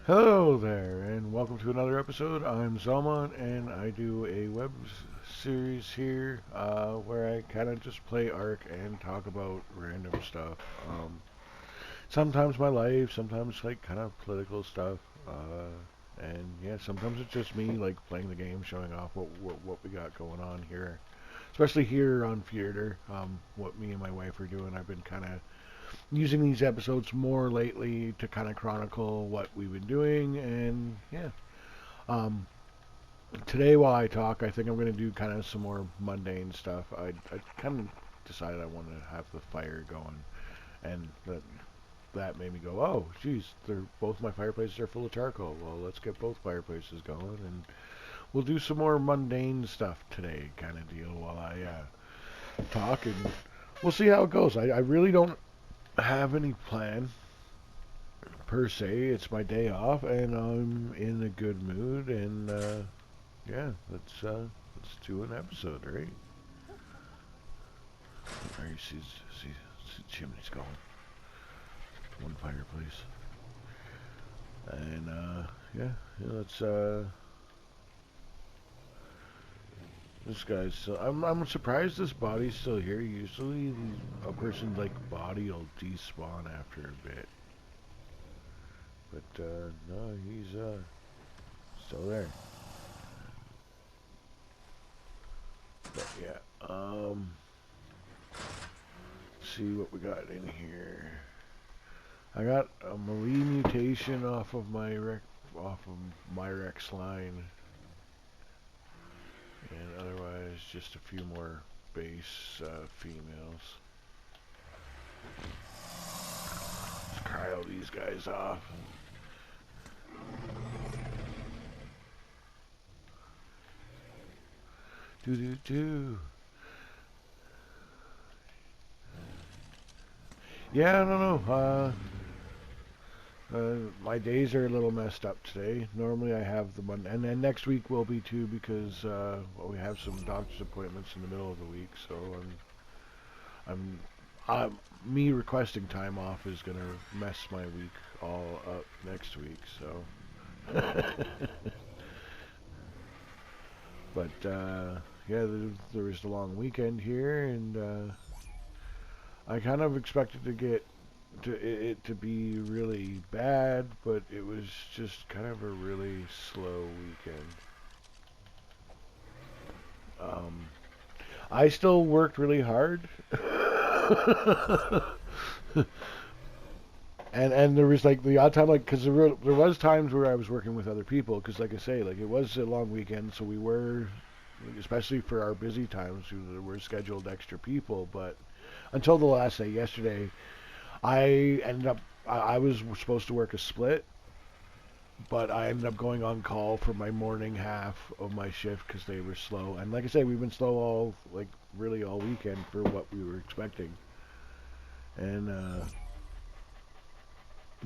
Hello there, and welcome to another episode. I'm Zelmon, and I do a series here where I kind of just play Ark and talk about random stuff. Sometimes my life, sometimes like kind of political stuff, and yeah, sometimes it's just me like playing the game, showing off what we got going on here, especially here on Theater. What me and my wife are doing. I've been kind of using these episodes more lately to kind of chronicle what we've been doing, and yeah. Um, Today, while I talk, I think I'm going to do kind of some more mundane stuff. I kind of decided I wanted to have the fire going, and that made me go, oh, geez, they're both my fireplaces are full of charcoal. Well, let's get both fireplaces going, and we'll do some more mundane stuff today, kind of deal, while I talk, and we'll see how it goes. I really don't have any plan per se. It's my day off, and I'm in a good mood, and yeah, let's do an episode, right? All right, see chimney's going. One fireplace, and yeah, let's this guy's still. I'm surprised this body's still here. Usually, a person's like body will despawn after a bit, but no, he's still there. But yeah, see what we got in here. I got a marine mutation off of my Rex line, and otherwise just a few more base females. Let's cry all these guys off. Do do do. Yeah, I don't know. My days are a little messed up today. Normally I have the Monday, and then next week will be too because well, we have some doctor's appointments in the middle of the week. So I'm, me requesting time off is gonna mess my week all up next week. So, but yeah, there was the long weekend here, and I kind of expected to get it to be really bad, but it was just kind of a really slow weekend. Um, I still worked really hard, and there was like the odd time, like because there was times where I was working with other people, because like I say, like it was a long weekend, so we were, especially for our busy times, we were scheduled extra people, but until the last day yesterday, I was supposed to work a split, but I ended up going on call for my morning half of my shift because they were slow. And like I say, we've been slow all like really all weekend for what we were expecting. And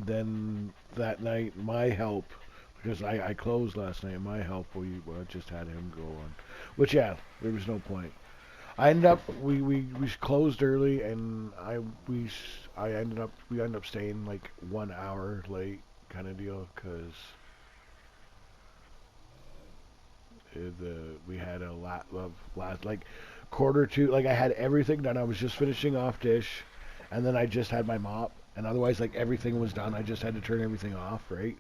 then that night, my help, because I closed last night, my help we just had him go on. Which yeah, there was no point. I ended up we closed early, and we ended up staying like 1 hour late kind of deal because the we had a lot of last like quarter to, like I had everything done. I was just finishing off dish, and then I just had my mop, and otherwise like everything was done. I just had to turn everything off, right?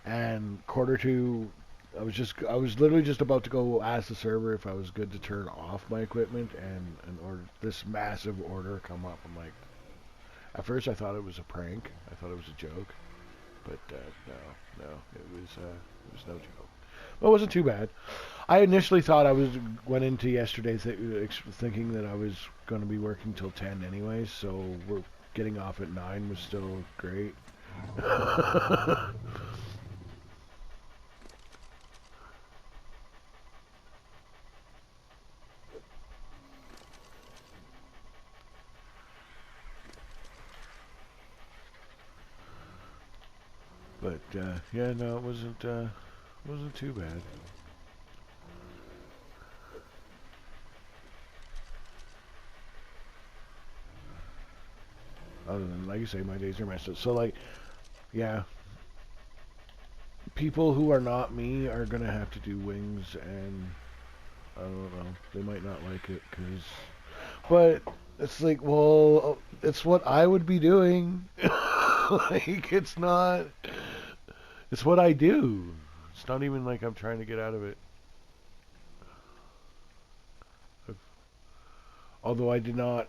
And quarter to, I was literally just about to go ask the server if I was good to turn off my equipment, and an order this massive order come up. I'm like, at first I thought it was a prank. I thought it was a joke, but no, it was no joke. Well, it wasn't too bad. I initially thought went into yesterday thinking that I was going to be working till 10 anyways, so we're getting off at 9 was still great. But yeah, no, it wasn't too bad. Other than, like you say, my days are messed up. So like, yeah, people who are not me are gonna have to do wings, and I don't know. They might not like it, but it's like, well, it's what I would be doing. Like, it's not. It's what I do. It's not even like I'm trying to get out of it. Although I did not,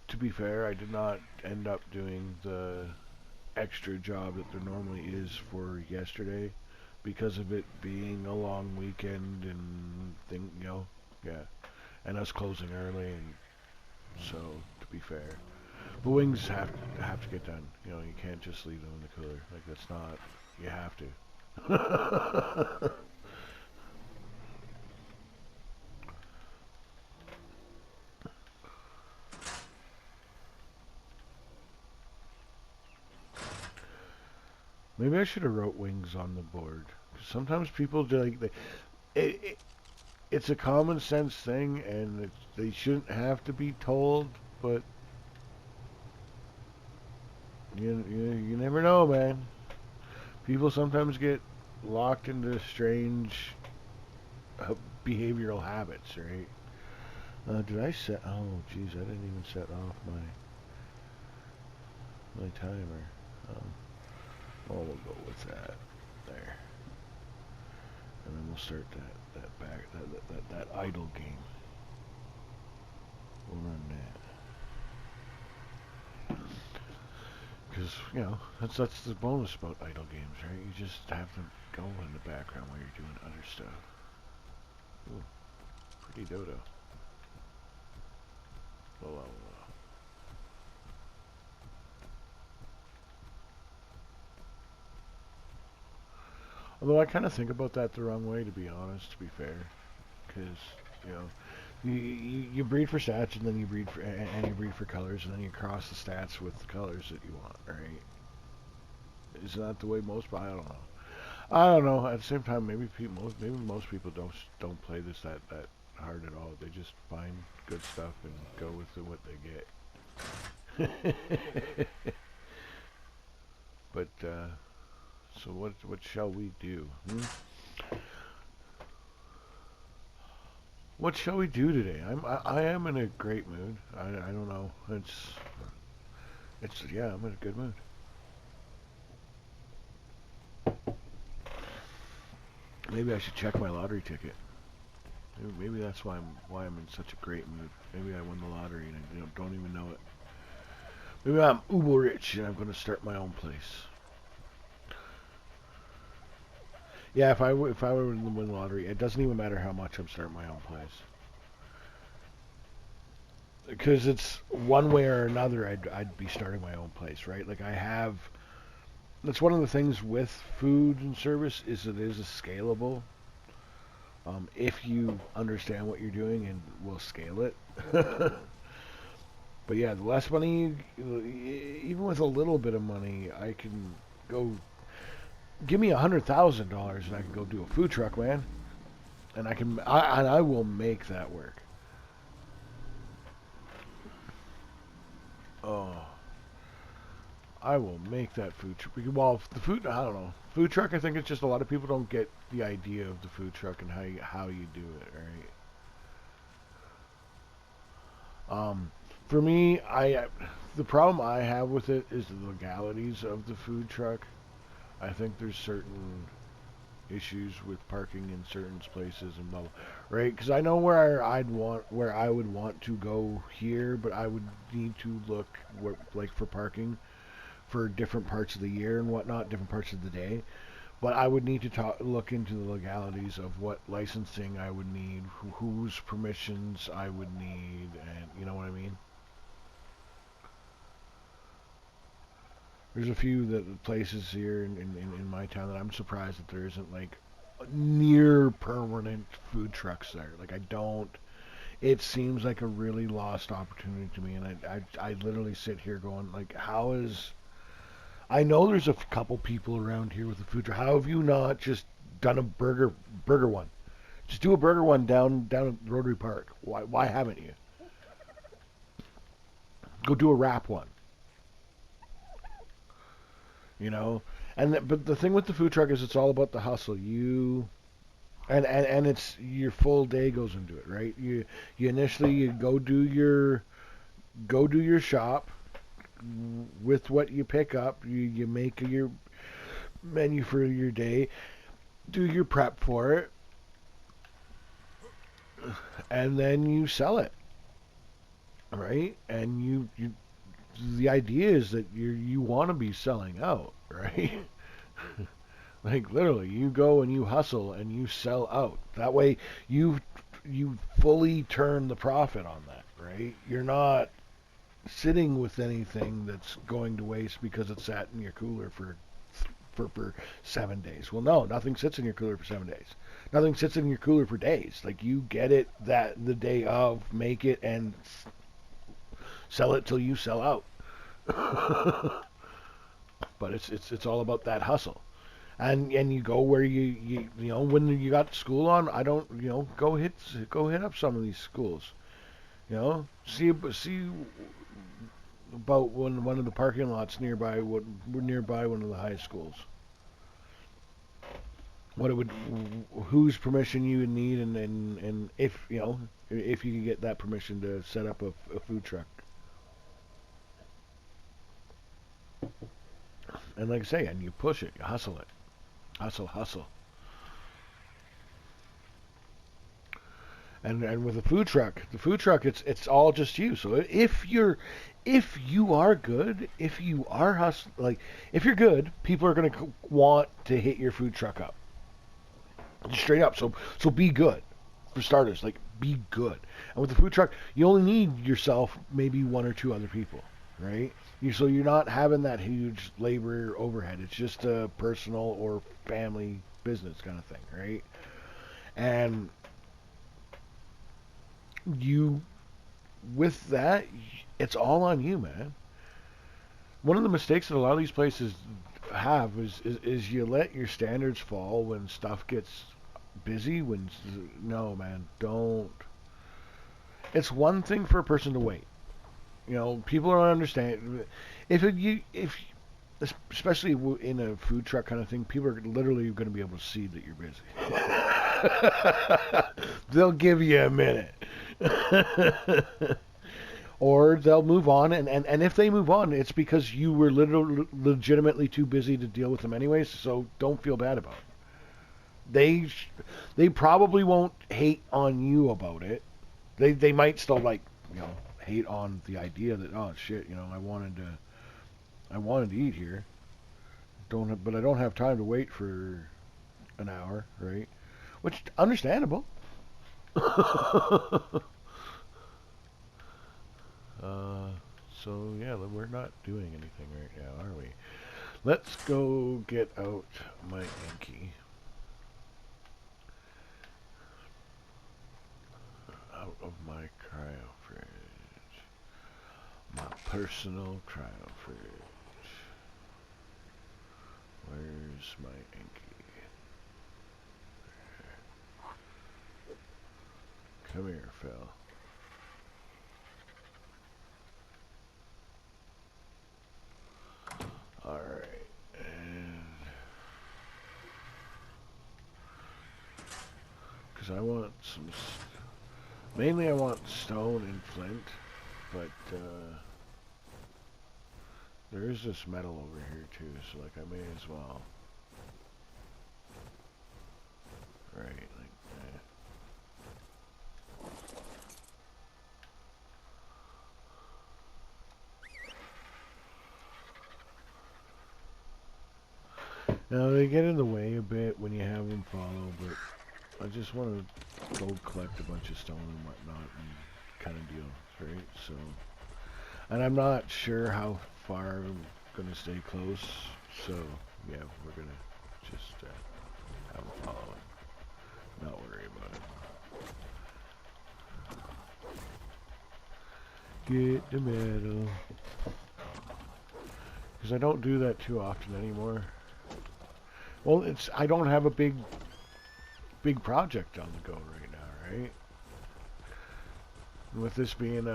to be fair, I did not end up doing the extra job that there normally is for yesterday because of it being a long weekend and yeah, and us closing early, and so to be fair, but wings have to get done. You know, you can't just leave them in the cooler. Like, that's not. You have to. Maybe I should have wrote wings on the board. Sometimes people do, like, it's a common sense thing, and they shouldn't have to be told. But you never know, man. People sometimes get locked into strange behavioral habits, right? Did I set? Oh, jeez, I didn't even set off my timer. Well, we'll go with that there, and then we'll start that idle game. We'll run that because that's the bonus about idle games, right? You just have them go in the background while you're doing other stuff. Ooh, pretty dodo. Well. Although I kind of think about that the wrong way, to be honest, to be fair, because you know, you breed for stats, and then you breed for colors, and then you cross the stats with the colors that you want, right? Isn't that the way most? I don't know. I don't know. At the same time, maybe most people don't play this that hard at all. They just find good stuff and go with what they get. But so what shall we do? What shall we do today? I am in a great mood. I don't know. Yeah, I'm in a good mood. Maybe I should check my lottery ticket. Maybe that's why I'm in such a great mood. Maybe I won the lottery and I don't even know it. Maybe I'm uber rich and I'm going to start my own place. Yeah, if I were to win the lottery, it doesn't even matter how much I'm starting my own place. Because it's one way or another, I'd be starting my own place, right? Like, that's one of the things with food and service, is it is a scalable. If you understand what you're doing, and will scale it. But yeah, the less money, even with a little bit of money, I can go. Give me $100,000 and I can go do a food truck, man. And I will make that work. Oh, I will make that food truck. Well, the food, I don't know. Food truck, I think it's just a lot of people don't get the idea of the food truck and how you do it, right? For me, the problem I have with it is the legalities of the food truck. I think there's certain issues with parking in certain places and blah, blah, right? Because I know where I would want to go here, but I would need to look like for parking for different parts of the year and whatnot, different parts of the day. But I would need to look into the legalities of what licensing I would need, whose permissions I would need, and you know what I mean? There's a few places here in my town that I'm surprised that there isn't like near permanent food trucks there. Like, I don't. It seems like a really lost opportunity to me, and I literally sit here going like, how is? I know there's a couple people around here with a food truck. How have you not just done a burger one? Just do a burger one down at Rotary Park. Why haven't you? Go do a wrap one. you know. But the thing with the food truck is it's all about the hustle. And it's your full day goes into it, right? You initially you go do your shop with what you pick up. You make your menu for your day, do your prep for it, and then you sell it, right? And you the idea is that you want to be selling out, right? Like literally, you go and you hustle and you sell out. That way, you fully turn the profit on that, right? You're not sitting with anything that's going to waste because it sat in your cooler for 7 days. Well, no, nothing sits in your cooler for 7 days. Nothing sits in your cooler for days. Like you get it that the day of, make it and sell it till you sell out. But it's all about that hustle. And you go where you know when you got school on. I don't go hit up some of these schools. See about one of the parking lots nearby nearby one of the high schools. What it would whose permission you would need and if if you could get that permission to set up a food truck. And like I say, and you push it, you hustle it. Hustle. And with the food truck, it's all just you. So if you are good, if you are if you're good, people are gonna want to hit your food truck up, straight up. So be good, for starters. Like be good. And with the food truck, you only need yourself, maybe one or two other people, right? So you're not having that huge labor overhead. It's just a personal or family business kind of thing, right? And with that, it's all on you, man. One of the mistakes that a lot of these places have is you let your standards fall when stuff gets busy. No, man, don't. It's one thing for a person to wait. People don't understand. If especially in a food truck kind of thing, people are literally going to be able to see that you're busy. They'll give you a minute. Or they'll move on, and if they move on, it's because you were legitimately too busy to deal with them anyways, so don't feel bad about it. They probably won't hate on you about it. They might still hate on the idea that, oh shit, I wanted to eat here. But I don't have time to wait for an hour, right? Which understandable. So yeah, we're not doing anything right now, are we? Let's go get out my Yankee. Out of my cryo fridge. My personal cryo fridge. Where's my Yankee? Come here, Phil. Alright, and because I want mainly I want stone and flint, but there is this metal over here too, so I may as well. Right, like that. Now they get in the way a bit when you have them follow, but I just want to go collect a bunch of stone and whatnot and kind of deal, right? So, and I'm not sure how far I'm gonna stay close, so yeah, we're gonna just have them follow it, not worry about it. Get the metal, because I don't do that too often anymore. Well, I don't have a big project on the go right now, right? With this being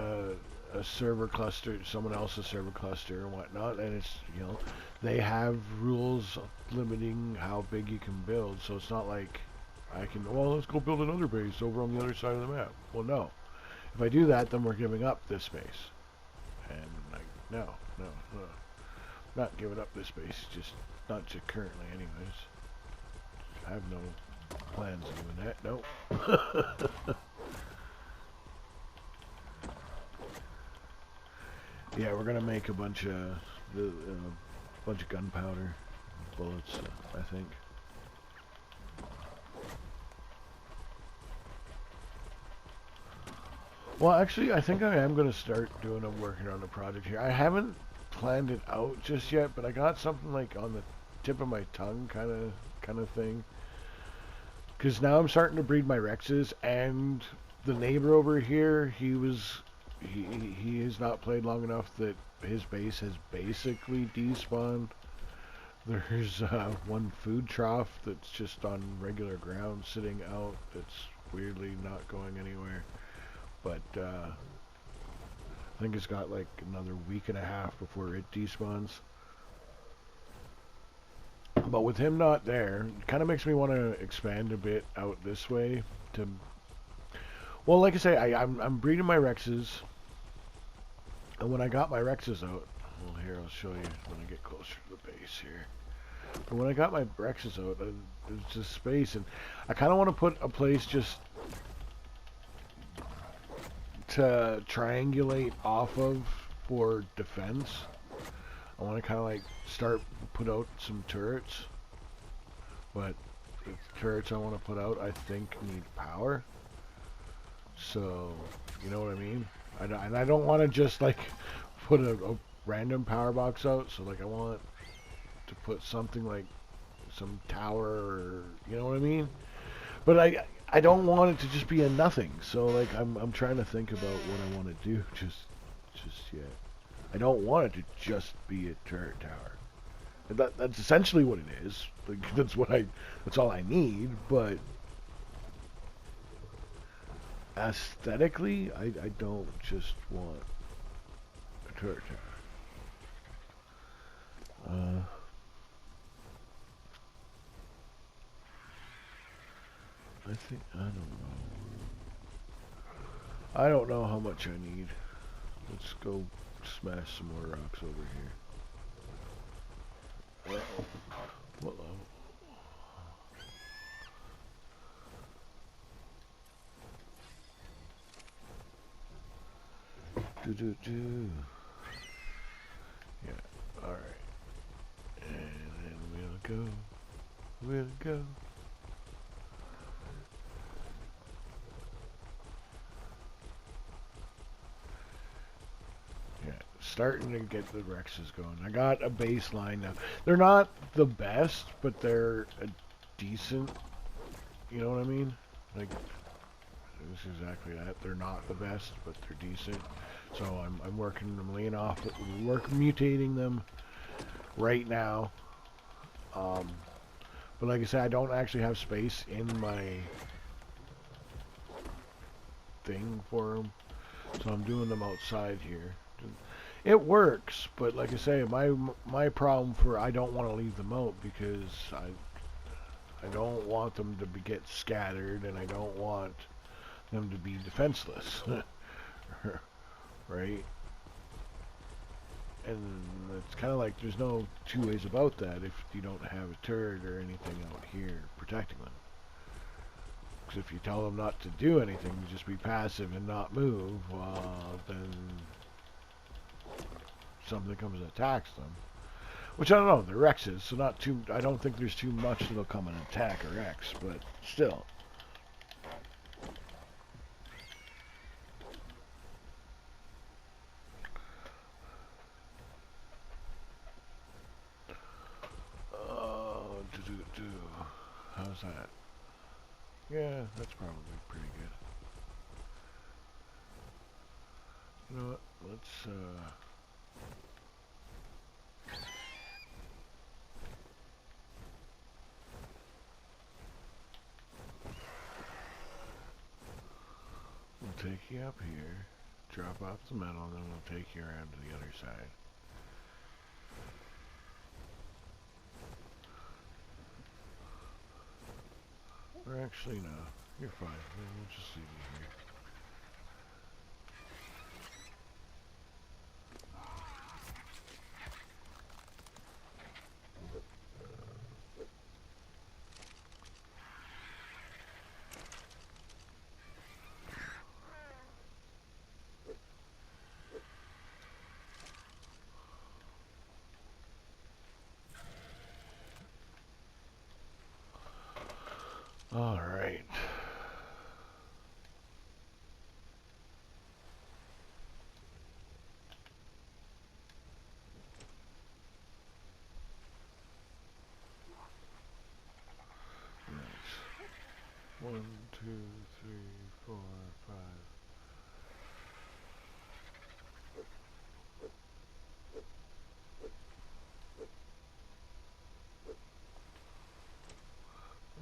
a server cluster, someone else's server cluster and whatnot, and it's, you know, they have rules limiting how big you can build, so it's not like I can, well, let's go build another base over on the other side of the map. Well, no. If I do that, then we're giving up this space. And, like, no. Not giving up this space, just not to currently anyways. I have no plans of doing that, nope. Yeah, we're gonna make a bunch of gunpowder bullets, I think. Well, actually, I think I am gonna start working on a project here. I haven't planned it out just yet, but I got something like on the tip of my tongue, kind of thing. Because now I'm starting to breed my Rexes, and the neighbor over here, he has not played long enough that his base has basically despawned. There's one food trough that's just on regular ground sitting out that's weirdly not going anywhere. But I think it's got like another week and a half before it despawns. But with him not there, it kind of makes me want to expand a bit out this way to... Well, like I say, I'm breeding my Rexes. And when I got my Rexes out... Well, here, I'll show you when I get closer to the base here. But when I got my Rexes out, there's just space. And I kind of want to put a place just to triangulate off of for defense. I want to kind of like put out some turrets, but the turrets I want to put out I think need power, so you know what I mean. And I don't want to just like put a random power box out, so like I want to put something like some tower, or you know what I mean, but I don't want it to just be a nothing, so like I'm trying to think about what I want to do just yet. I don't want it to just be a turret tower. That's essentially what it is. Like, that's all I need, but aesthetically, I don't just want a turret tower. I don't know how much I need. Let's go smash some more rocks over here. Hello. Yeah, alright. And then we'll go. Yeah, starting to get the Rexes going. I got a baseline now. They're not the best, but they're a decent, you know what I mean? Like, it's exactly that. They're not the best, but they're decent. So I'm laying off, mutating them right now. But like I said, I don't actually have space in my thing for them, so I'm doing them outside here. It works, but like I say, my problem I don't want to leave them out because I don't want them to get scattered, and I don't want them to be defenseless. Right? And it's kind of like there's no two ways about that if you don't have a turret or anything out here protecting them. Because if you tell them not to do anything, just be passive and not move, then something comes and attacks them. Which I don't know, they're Rexes, so I don't think there's too much that'll come and attack a Rex, but still. How's that? Yeah, that's probably pretty good. You know what? Let's we'll take you up here drop off the metal, and then we'll take you around to the other side. Or actually, no. You're fine. We'll just leave you here. All right. Nice. 1, 2, 3, 4, 5.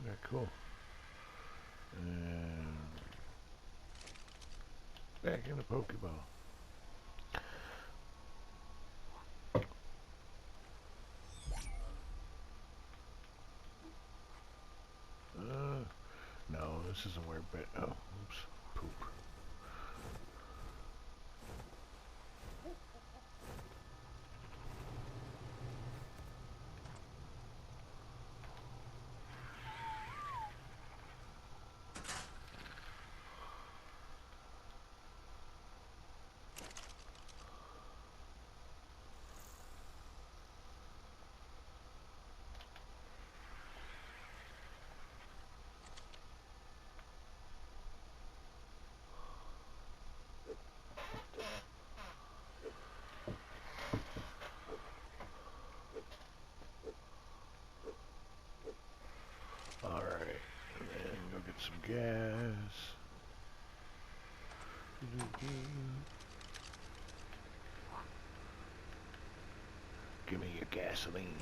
Okay, cool. And back in the Pokeball. No, this isn't where oh, oops, poop. Alright, and then go get some gas. Give me your gasoline.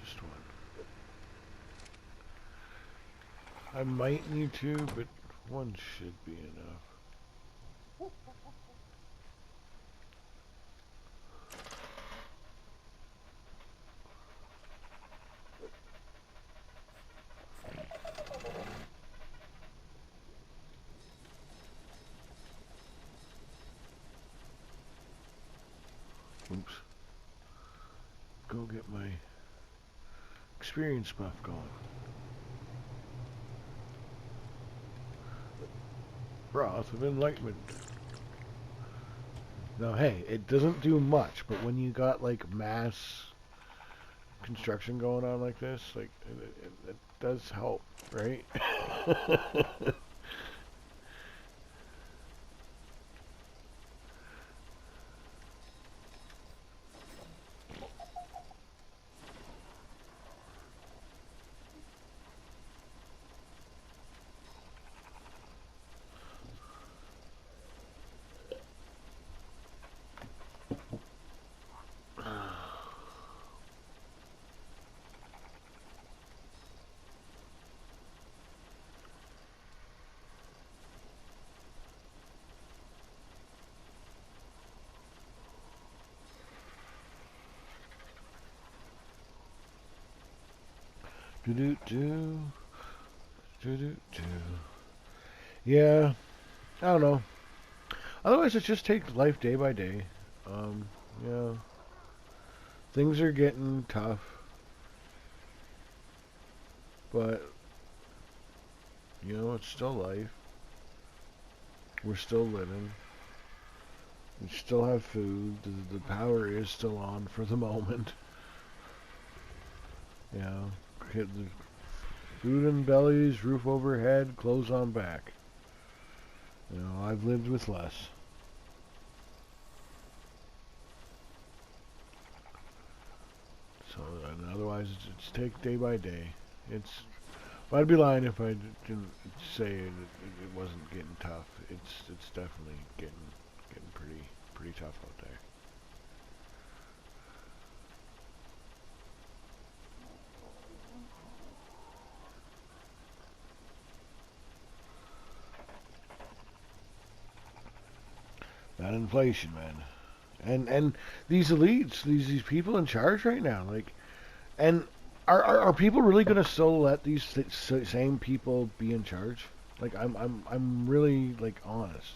Just one. I might need two, but one should be enough. Oops. Go get my experience buff going. Broth of Enlightenment. Now, hey, it doesn't do much, but when you got like mass construction going on like this, like it does help, right? Do do do do do do. Yeah, I don't know. Otherwise, it's just take life day by day. Yeah, things are getting tough, but you know, it's still life. We're still living. We still have food. The power is still on for the moment. Yeah, get the food in bellies, roof overhead, clothes on back. You know, I've lived with less. So, and otherwise, it's take day by day. Well, I'd be lying if I didn't say it wasn't getting tough. It's definitely getting pretty tough out there. That inflation, man. And these elites, these people in charge right now, like, and are people really gonna still let these same people be in charge? Like, I'm really like honest,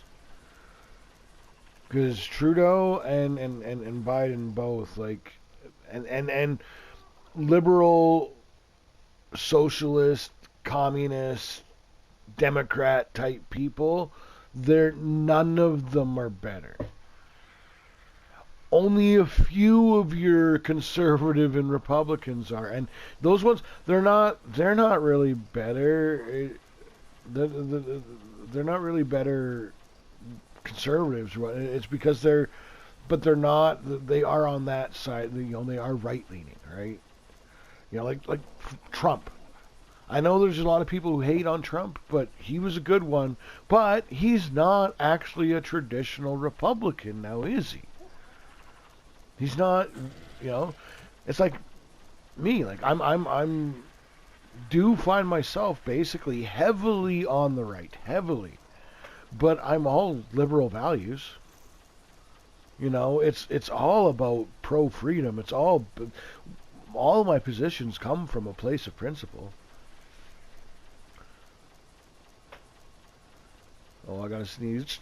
because Trudeau and Biden both, like, and liberal, socialist, communist, Democrat type people, they're none of them are better. Only a few of your conservative and Republicans are, and those ones, they're not really better. They're not really better conservatives. It's because they're not. They are on that side. They are right leaning, right? Like Trump. I know there's a lot of people who hate on Trump, but he was a good one. But he's not actually a traditional Republican now, is he? He's not, It's like me. Like I'm do find myself basically heavily on the right, heavily, but I'm all liberal values. It's all about pro freedom. It's all of my positions come from a place of principle. Oh, I gotta sneeze.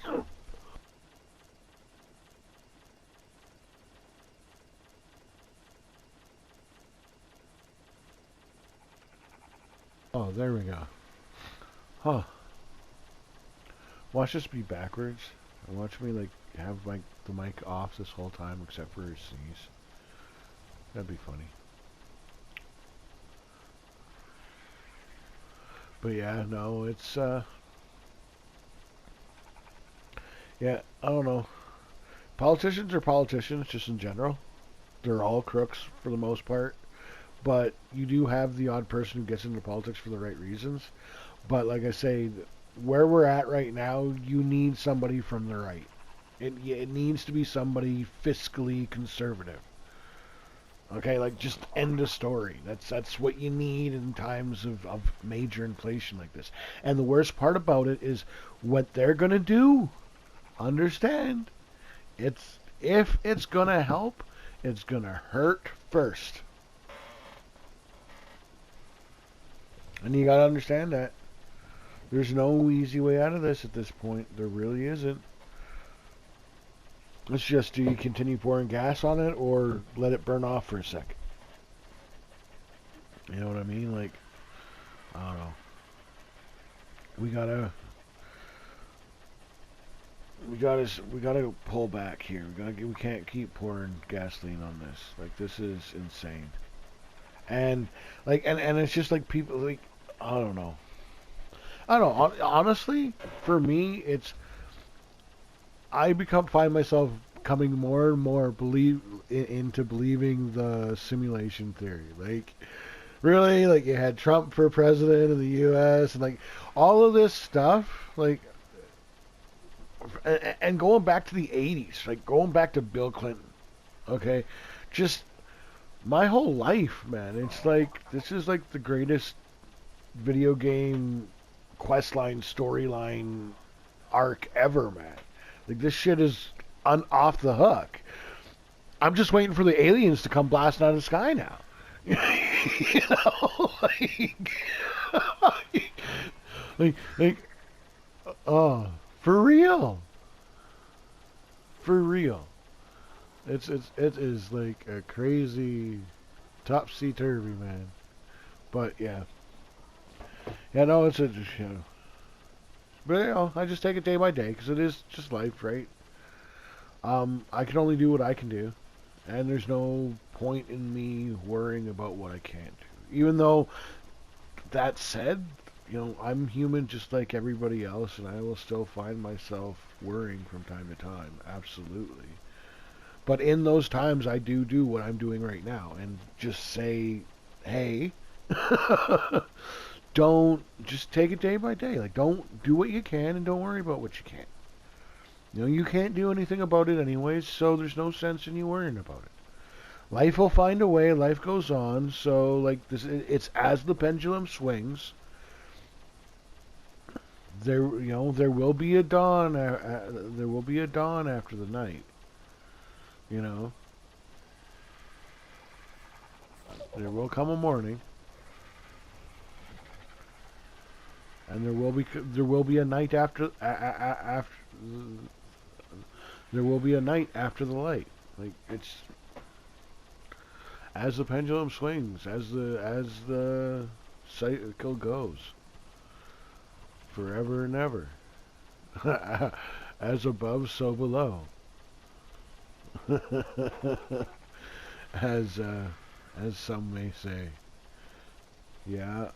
Oh, there we go. Huh. Watch this be backwards. And watch me, like, have the mic off this whole time except for a sneeze. That'd be funny. But yeah, no, it's, yeah, I don't know. Politicians are politicians, just in general. They're all crooks for the most part. But you do have the odd person who gets into politics for the right reasons. But like I say, where we're at right now, you need somebody from the right. It needs to be somebody fiscally conservative. Okay, like, just end of story. That's what you need in times of major inflation like this. And the worst part about it is what they're gonna do. Understand? If it's gonna help, it's gonna hurt first. And you gotta understand that. There's no easy way out of this at this point. There really isn't. It's just, do you continue pouring gas on it or let it burn off for a second? You know what I mean? Like, I don't know. We gotta pull back here. We can't keep pouring gasoline on this. Like, this is insane. And like, and it's just like people, like, I don't know. Honestly, for me, I find myself coming more and more into believing the simulation theory. Like, really, like, you had Trump for president of the U.S. and like all of this stuff, like, and going back to the '80s, like going back to Bill Clinton. Okay, just my whole life, man. It's like this is like the greatest video game questline storyline arc ever, man. Like, this shit is off the hook. I'm just waiting for the aliens to come blasting out of the sky now. You know, like, oh, for real, for real. It is like a crazy topsy-turvy, man. But yeah, no, it's a, but I just take it day by day because it is just life, right? I can only do what I can do, and there's no point in me worrying about what I can't do. Even though, that said, I'm human just like everybody else, and I will still find myself worrying from time to time, absolutely. But in those times, I do what I'm doing right now, and just say, hey, don't, just take it day by day. Like, don't do what you can, and don't worry about what you can't. You can't do anything about it anyways, so there's no sense in you worrying about it. Life will find a way, life goes on, so, like, it's as the pendulum swings, there will be a dawn. There will be a dawn after the night. You know, there will come a morning, and there will be a night after after there will be a night after the light. Like it's as the pendulum swings, as the cycle goes, forever and ever. As above, so below. as as some may say. Yeah,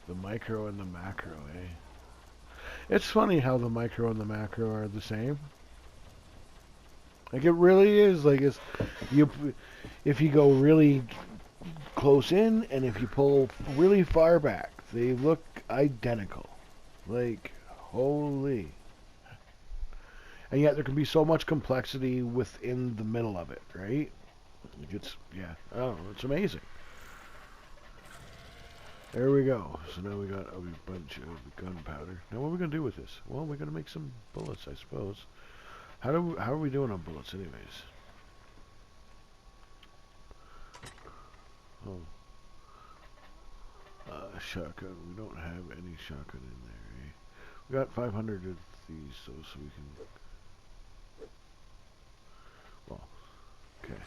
the micro and the macro, eh? It's funny how the micro and the macro are the same. Like it really is. Like it's you if you go really close in and if you pull really far back, they look identical. Like holy. And yet there can be so much complexity within the middle of it, right? It's yeah. Oh, it's amazing. There we go. So now we got a bunch of gunpowder. Now what are we gonna do with this? Well, we're gonna make some bullets, I suppose. How are we doing on bullets, anyways? Oh, shotgun. We don't have any shotgun in there. Eh? We got 500 of these, so we can. Well, okay.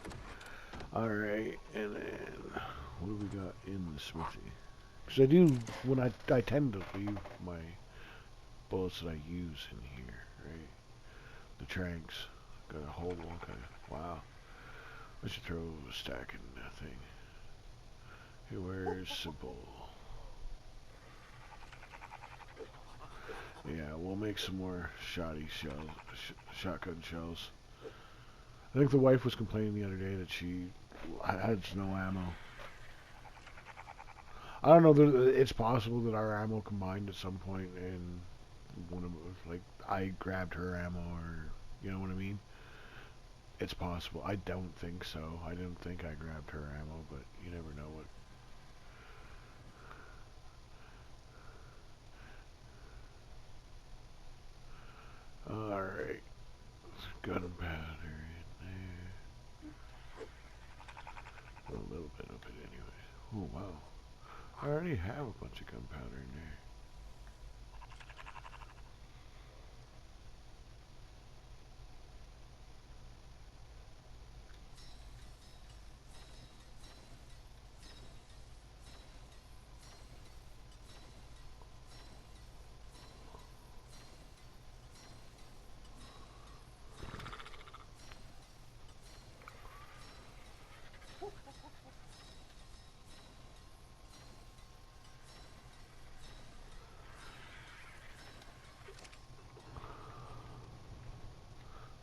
All right, and then what do we got in the smithy? Because I do when I tend to leave my bullets that I use in here, right? The tranks. Got a whole okay. Wow. I should throw a stack in that thing. Here, where's simple? Yeah, we'll make some more shotty shells, shotgun shells. I think the wife was complaining the other day that she had no ammo. I don't know. It's possible that our ammo combined at some point, and one of like I grabbed her ammo, or you know what I mean. It's possible. I don't think so. I didn't think I grabbed her ammo, but you never know what. Alright. Gunpowder in there. A little bit of it anyway. Oh wow. I already have a bunch of gunpowder in there.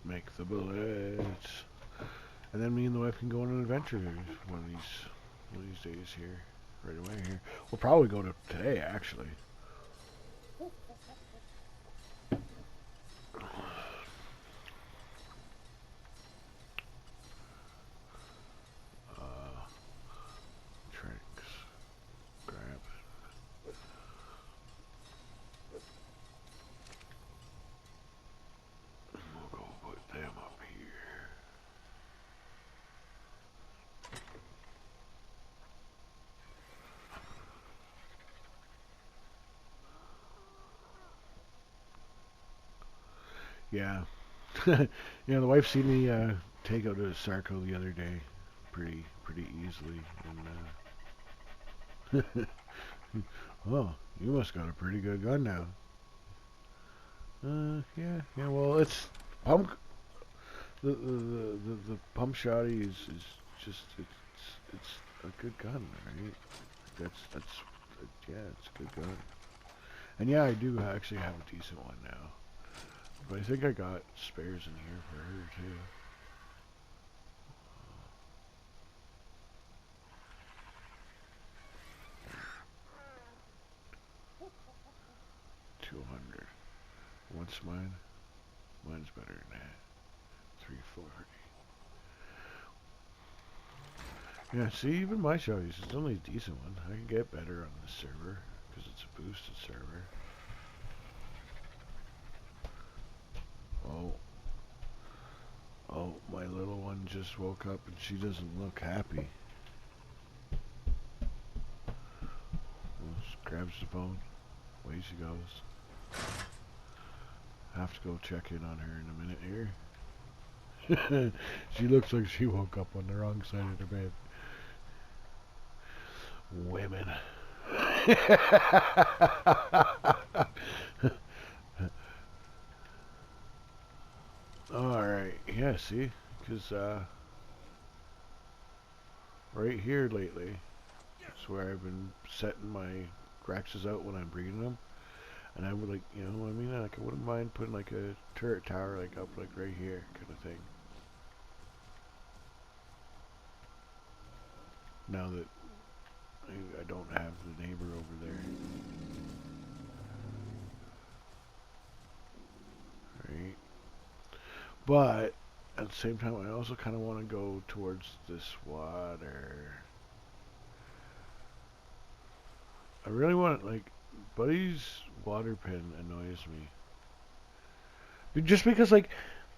Make the bullets. And then me and the wife can go on an adventure one of these days here. Right away here. We'll probably go to today actually. Tricks. Grab it. We'll go put them up here. Yeah. Yeah, the wife seen me take out a Sarco the other day pretty easily, and oh, you must got a pretty good gun now. Yeah, well, it's pump. The pump shotty is just it's a good gun, right? That's yeah, it's a good gun. And yeah, I do actually have a decent one now. But I think I got spares in here for her too. 200. What's mine? Mine's better than that. 340. Yeah, see, even my shotties is only a decent one. I can get better on this server. because it's a boosted server. Oh. Oh, my little one just woke up and she doesn't look happy. Grabs the phone. Away she goes. Have to go check in on her in a minute here. She looks like she woke up on the wrong side of the bed. Women. Alright, yeah, see? Because, right here lately, that's where I've been setting my Graxes out when I'm breeding them. And I would like, you know what I mean? Like, I wouldn't mind putting like a turret tower like up like right here kind of thing. Now that I don't have the neighbor over there. Right? But at the same time, I also kind of want to go towards this water. I really want, like, Buddy's water pen annoys me. Just because, like,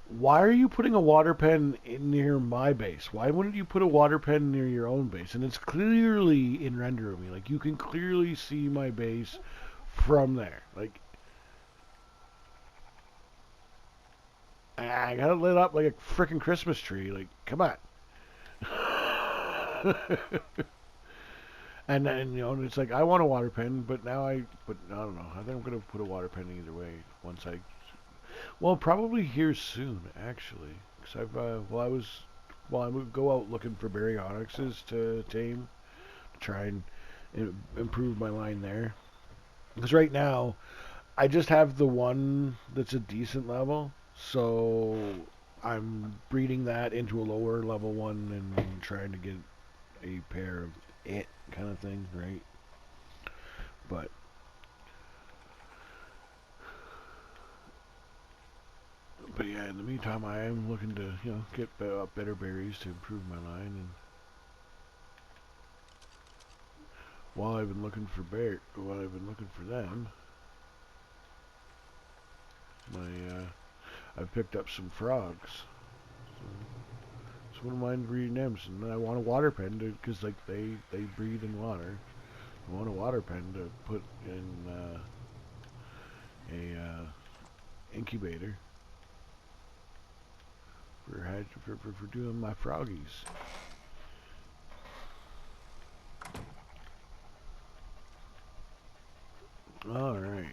why are you putting a water pen near my base? Why wouldn't you put a water pen near your own base? And it's clearly in Render Me. Like, you can clearly see my base from there. Like, I got it lit up like a freaking Christmas tree. Like, come on. And then, you know, it's like, I want a water pen, but I don't know. I think I'm going to put a water pen either way once I, well, probably here soon, actually. Because I would go out looking for Baryonyxes to tame, to try and improve my line there. Because right now, I just have the one that's a decent level, so I'm breeding that into a lower level one and trying to get a pair of it kind of thing, right? But yeah, in the meantime, I am looking to, you know, get better berries to improve my line. And while I've been looking for them, I've picked up some frogs. So I wouldn't mind breeding them. And I want a water pen because like they breed in water. I want a water pen to put in a incubator for doing my froggies. All right.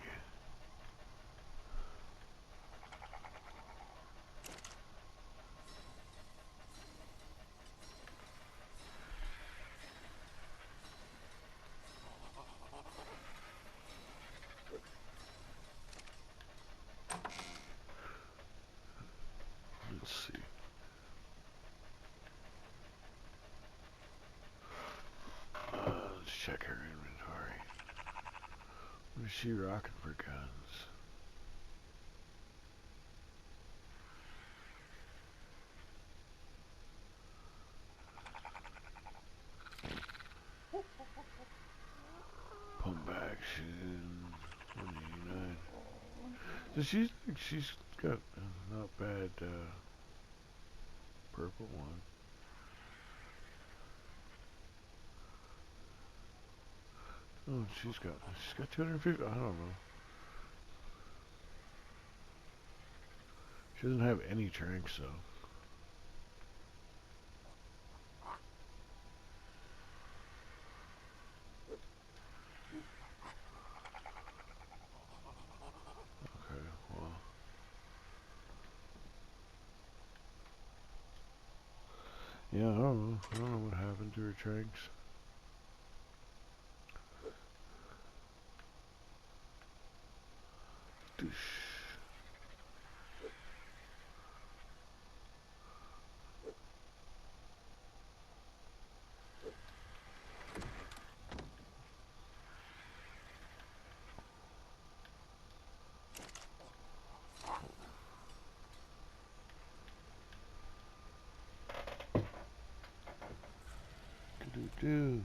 Let's see. Let's check her inventory. What is she rocking for guns? Pump action. 189. So she's got a not bad purple one. Oh, she's got 250. I don't know. She doesn't have any tranks though. Okay, well. Yeah, I don't know. I don't know what happened to her tranks. Doosh. Do.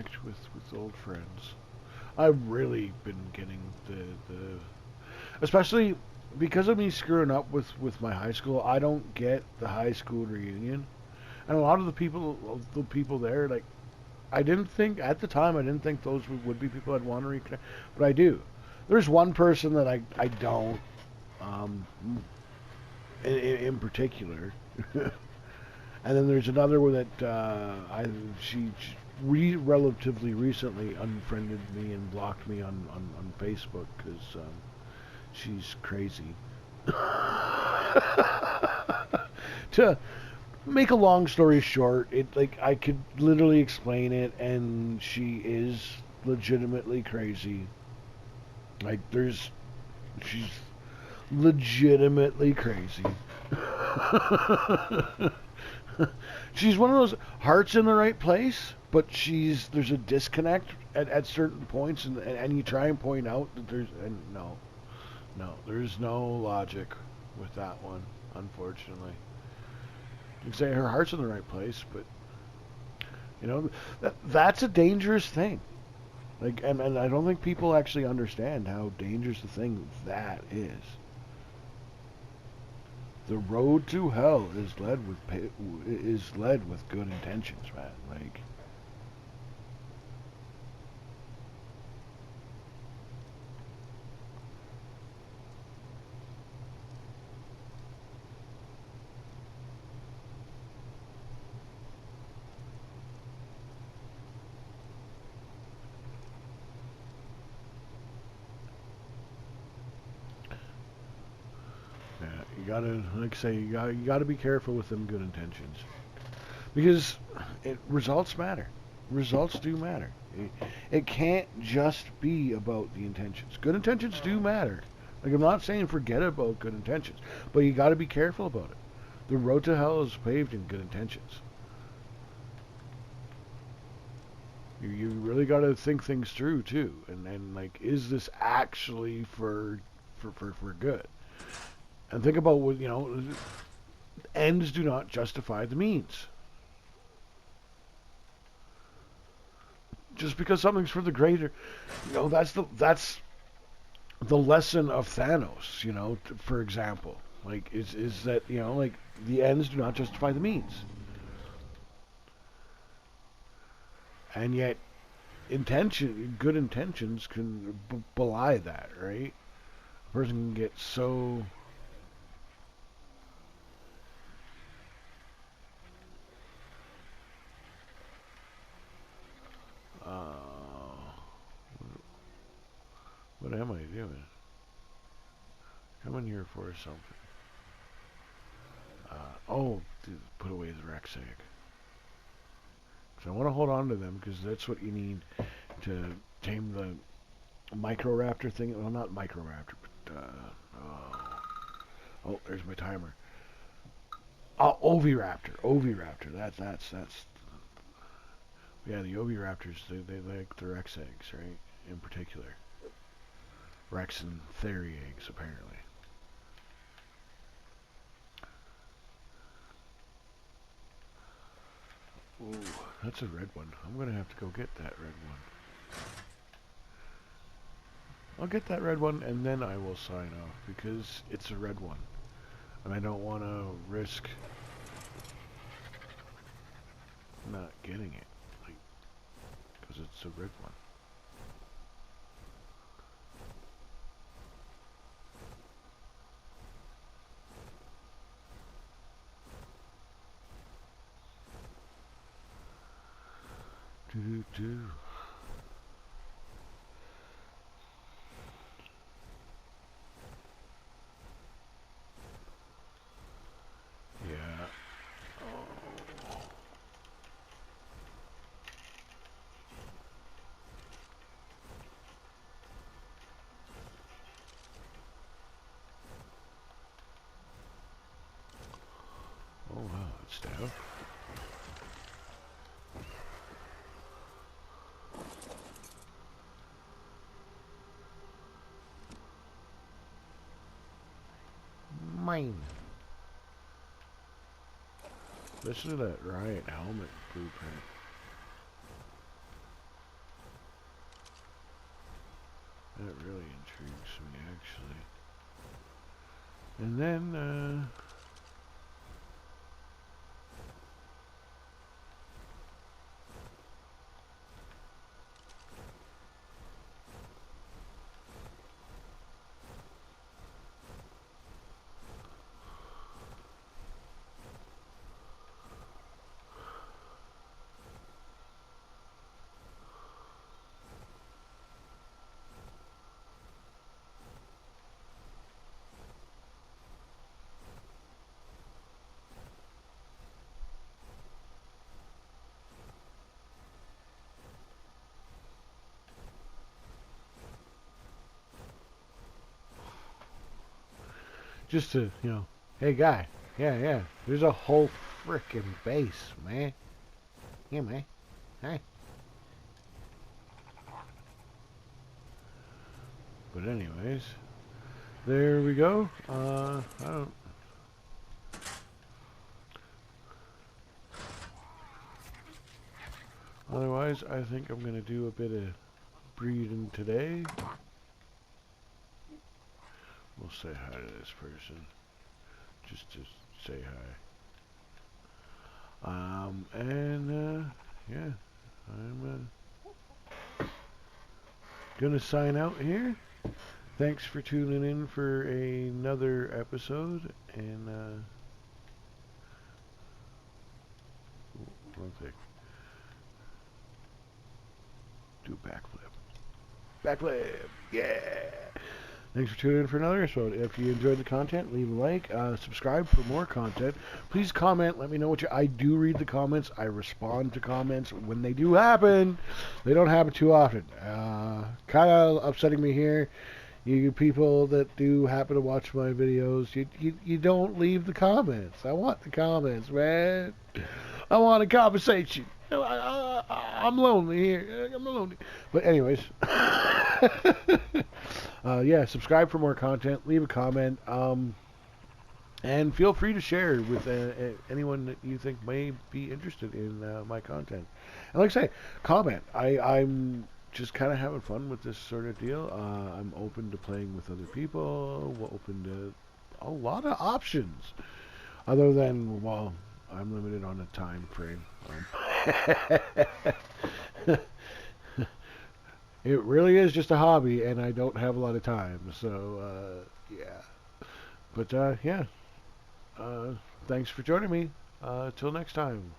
reconnect with old friends. I've really been getting the especially because of me screwing up with my high school. I don't get the high school reunion, and a lot of the people there, like, I didn't think at the time, I didn't think those would be people I'd want to reconnect, but I do. There's one person that I don't, um, in particular. And then there's another one that she relatively recently unfriended me and blocked me on Facebook because she's crazy. To make a long story short, it, like, I could literally explain it, and she is legitimately crazy. Like, she's legitimately crazy. She's one of those hearts in the right place, but there's a disconnect at certain points, and you try and point out that there's no logic with that one, unfortunately. You can say her heart's in the right place, but that's a dangerous thing. Like, and I don't think people actually understand how dangerous a thing that is. The road to hell is led with good intentions, man. Like, yeah, you gotta, like I say, you gotta be careful with them good intentions, because results matter. Results do matter. It can't just be about the intentions. Good intentions do matter. Like, I'm not saying forget about good intentions, but you got to be careful about it. The road to hell is paved in good intentions. You really got to think things through too, and like, is this actually for good? And think about what ends do not justify the means. Just because something's for the greater, that's the lesson of Thanos. For example, like, is that like, the ends do not justify the means, and yet good intentions can belie that, right? A person can get so. What am I doing? Come in here for something. Dude, put away the Rex egg. So I want to hold on to them because that's what you need to tame the Microraptor thing. Well, not Microraptor, but there's my timer. Oviraptor. Oviraptor. That's. Yeah, the Oviraptors. They like the Rex eggs, right? In particular, Rex and Theory eggs, apparently. Ooh, that's a red one. I'm gonna have to go get that red one. I'll get that red one and then I will sign off because it's a red one. And I don't want to risk not getting it. Like, because it's a red one. Do. Yeah. Oh wow, it's down. Mine. Listen to that Riot helmet blueprint. That really intrigues me, actually. And then, just to, hey guy, yeah, there's a whole frickin' base, man. Yeah, man. Hey. But anyways, there we go. I don't. Otherwise, I think I'm gonna do a bit of breeding today. We'll say hi to this person, just to say hi. Yeah, I'm gonna sign out here. Thanks for tuning in for another episode, and one thing, do a backflip, yeah. Thanks for tuning in for another episode. If you enjoyed the content, leave a like, subscribe for more content. Please comment, let me know what I do read the comments. I respond to comments when they do happen. They don't happen too often. Kind of upsetting me here. You people that do happen to watch my videos, you don't leave the comments. I want the comments, man. I want a conversation. I'm lonely here. I'm lonely. But anyways, yeah, subscribe for more content. Leave a comment. And feel free to share with anyone that you think may be interested in my content. And like I say, comment. I'm just kind of having fun with this sort of deal. I'm open to playing with other people. Open to a lot of options. Other than, well, I'm limited on the time frame. It really is just a hobby, and I don't have a lot of time. So, yeah. But, yeah. Thanks for joining me. Till next time.